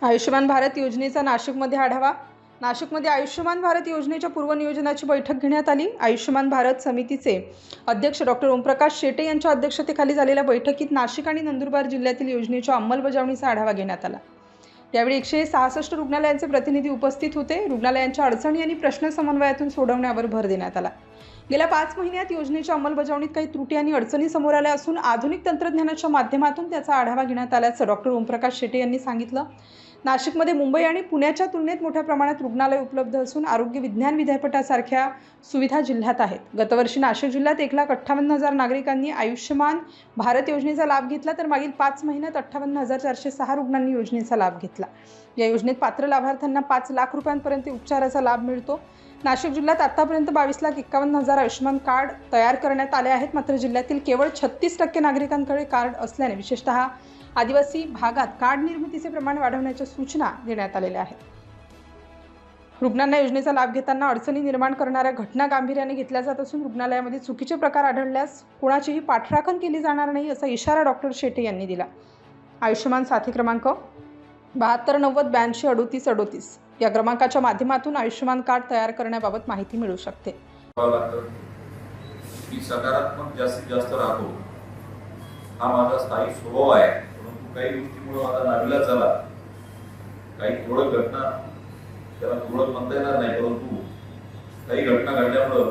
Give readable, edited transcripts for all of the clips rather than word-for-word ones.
आयुष्यमान भारत योजनेचा नाशिकमध्ये आढावा. नाशिकमध्ये आयुष्यमान भारत योजनेच्या पूर्वनियोजनाची बैठक घेण्यात आली. आयुष्यमान भारत समितीचे अध्यक्ष डॉक्टर ओमप्रकाश शेटे यांच्या अध्यक्षतेखाली झालेल्या बैठकीत नाशिक आणि नंदुरबार जिल्ह्यातील योजनेच्या अंमलबजावणीचा आढावा घेण्यात आला. यावेळी 166 रुग्णालयांचे प्रतिनिधी उपस्थित होते. रुग्णालयांच्या अडचणी आणि प्रश्न समन्वयातून सोडवण्यावर भर देण्यात आला. गेल्या 5 महिन्यात योजनेच्या अंमलबजावणीत काही त्रुटी आणि अडचणी समोर आल्या असून आधुनिक तंत्रज्ञानाच्या माध्यमातून त्याचा आढावा घेण्यात आल्याचं डॉक्टर ओमप्रकाश शेटे यांनी सांगितलं. नाशिकमध्ये मुंबई आणि पुण्याच्या तुलनेत मोठ्या प्रमाणात रुग्णालय उपलब्ध असून आरोग्य विज्ञान विद्यापीठासारख्या सुविधा जिल्ह्यात आहेत. गतवर्षी नाशिक जिल्ह्यात 1,58,000 नागरिकांनी आयुष्यमान भारत योजनेचा लाभ घेतला, तर मागील 5 महिन्यात 58,406 रुग्णांनी योजनेचा लाभ घेतला. या योजनेत पात्र लाभार्थ्यांना 5 लाख रुपयांपर्यंत उपचाराचा लाभ मिळतो. नाशिक जिल्ह्यात आतापर्यंत 22,51,000 आयुष्यमान कार्ड तयार करण्यात आले आहेत. मात्र जिल्ह्यातील केवळ 36% नागरिकांकडे कार्ड असल्याने विशेषतः आदिवासी भागात कार्ड निर्मितीचे प्रमाण वाढवण्याच्या सूचना देण्यात आलेल्या आहेत. रुग्णांना योजनेचा लाभ घेताना अडचणी निर्माण करणाऱ्या घटना गांभीर्याने घेतल्या जात असून रुग्णालयामध्ये चुकीचे प्रकार आढळल्यास कोणाचीही पाठराखण केली जाणार नाही असा इशारा डॉक्टर शेटे यांनी दिला. आयुष्यमान साथी क्रमांक 7290823838 या क्रमांकाच्या माध्यमातून आयुष्यमान कार्ड तयार करण्याबाबत माहिती मिळू शकते. सकारात्मक जास्तीत जास्त राहतो हा माझा स्थायी स्वभाव आहे. परंतु काही गोष्टीमुळे माझा नाविलाज झाला. काही थोडं घटना त्याला थोडं म्हणता येणार नाही, परंतु काही घटना घडल्यामुळं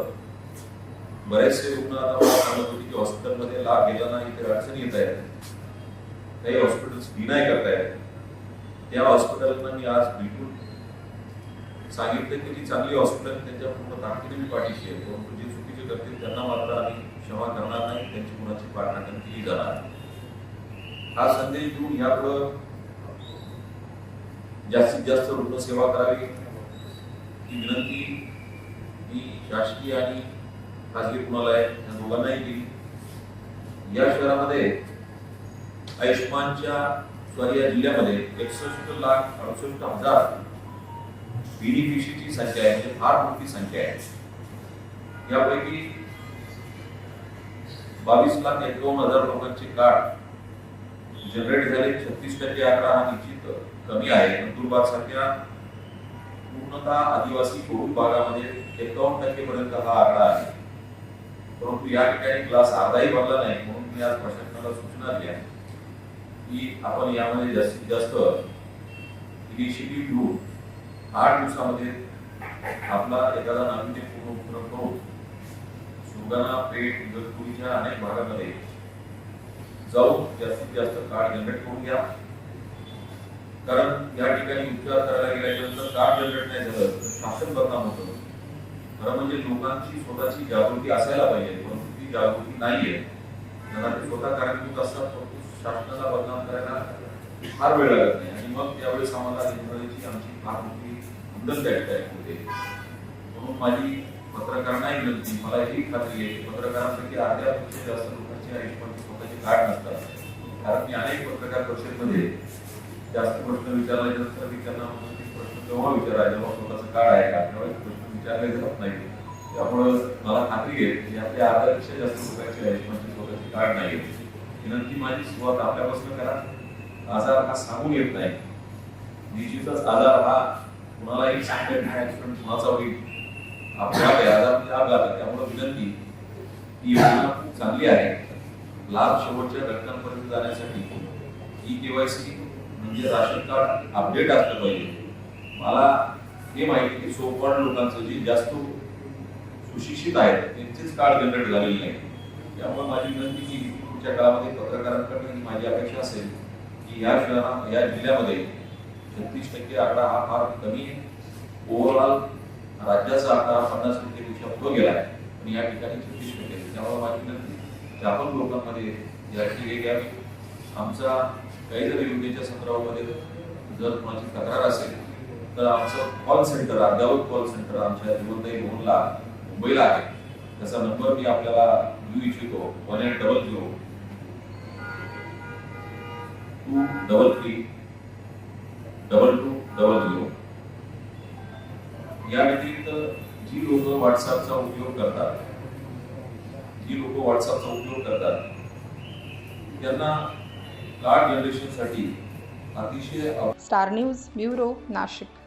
बरेचसे रुग्ण आता मला सांगत होते की हॉस्पिटलमध्ये लाभ घेताना इथे अडचणी येत आहेत. काही हॉस्पिटल्स डिनाय करतायत. त्या हॉस्पिटलला मी आज भेटून सांगितलं की जी चांगली हॉस्पिटल त्यांच्या पूर्ण ताकदीने मी पाठीशी आहे, परंतु जे चुकीचे करतील त्यांना मात्र आम्ही क्षमा करणार नाही, त्यांची कुणाची पाठराखण केली जाणार. हा संदेश देऊन यापुढं जास्तीत जास्त रुग्णसेवा करावी ही विनंती मी शासकीय आणि खाजगी रुग्णालय या दोघांनाही केली. या शहरामध्ये आयुष्यमानच्या या जिल्ह्यामध्ये 61,68,000 बेनिफिशरीची संख्या आहे, म्हणजे फार मोठी संख्या आहे. यापैकी 22,51,000 लोकांचे कार्ड जनरेट झाले. 36% आकडा हा निश्चित कमी आहे. नंदुरबार सारख्या पूर्णतः आदिवासी बहुल भागामध्ये 51% पर्यंत हा आकडा आहे. परंतु या ठिकाणी क्लास अर्धाही भरला नाही, म्हणून मी आज प्रशासनाला सूचना दिल्या की आपण यामध्ये जास्तीत जास्त इनिशिएटिव्ह घेऊन 8 दिवसामध्ये आपला एखादा नाविन्यपूर्ण उपक्रम करून सुरगाणा, पेठ, इगतपुरीच्या अनेक भागामध्ये जाऊन जास्तीत जास्त कार्ड जनरेट करून घ्या. कारण या ठिकाणी उपचार करायला गेल्यानंतर कार्ड जनरेट नाही झालं तर शासन बदनाम होतं. खरं म्हणजे लोकांची स्वतःची जागृती असायला पाहिजे, परंतु ती जागृती नाहीये. त्यांना ते स्वतः कारणीभूत असतात, परंतु शासनाला बदनाम करायला फार वेळ लागत नाही आणि मग त्यावेळेस आम्हाला यंत्रणेची आमची फार मोठी बंधन त्या ठिकाणी होते. म्हणून माझी पत्रकारांनाही विनंती, मला ही खात्री आहे की पत्रकारांपैकी अर्ध्यापेक्षा जास्त लोकांचे आयुष्यमानचे स्वतःचे कार्ड नसतात. कारण मी अनेक पत्रकार परिषदेमध्ये जास्त प्रश्न विचारल्यानंतर मी त्यांना प्रश्न केव्हा विचारायला जेव्हा स्वतःचं कार्ड आहे का, त्यावेळेस प्रश्न विचारले जात नाही. त्यामुळं मला खात्री आहे की आपल्या अर्ध्यापेक्षा जास्त लोकांचे आयुष्यमानचे स्वतःचे कार्ड नाही. विनंती माझी, सुरुवात आपल्यापासून करा. आजार हा सांगून येत नाही. निश्चितच आजार हा कुणालाही सांगता येत नाही. ऍक्सिडेंट कुणाचा होईल, अपघात आहे, आजार म्हणजे अपघात आहे. त्यामुळे विनंती ही योजना खूप चांगली आहे. लाभ शेवटच्या घटकांपर्यंत जाण्यासाठी ई-केवायसी म्हणजे राशन कार्ड अपडेट असलं पाहिजे. मला हे माहिती की सोपवड लोकांचं जे जास्त सुशिक्षित आहेत त्यांचेच कार्ड जनरेट झालेले नाही. त्यामुळे माझी विनंती की पुढच्या काळामध्ये पत्रकारांकडून माझी अपेक्षा असेल की या जिल्ह्यामध्ये 36% आकडा हा फार कमी आहे. ओव्हरऑल राज्याचा आकडा 50% पेक्षा पुढे गेला आहे, पण या ठिकाणी 36%. त्यामुळे माझी विनंती की आपण लोकांमध्ये याची घ्यावी. आमचा काही जरी योजनेच्या संदर्भामध्ये जर कोणाची तक्रार असेल तर आमचं कॉल सेंटर, अद्ययावत कॉल सेंटर आमच्या जीवनदायी भवनला मुंबईला आहे. त्याचा नंबर मी आपल्याला देऊ इच्छितो. 1800 233 2200. या व्यतिरिक्त जी लोक व्हॉट्सअपचा उपयोग करतात त्यांना कार्ड जनरेशनसाठी अतिशय स्टार न्यूज ब्युरो नाशिक.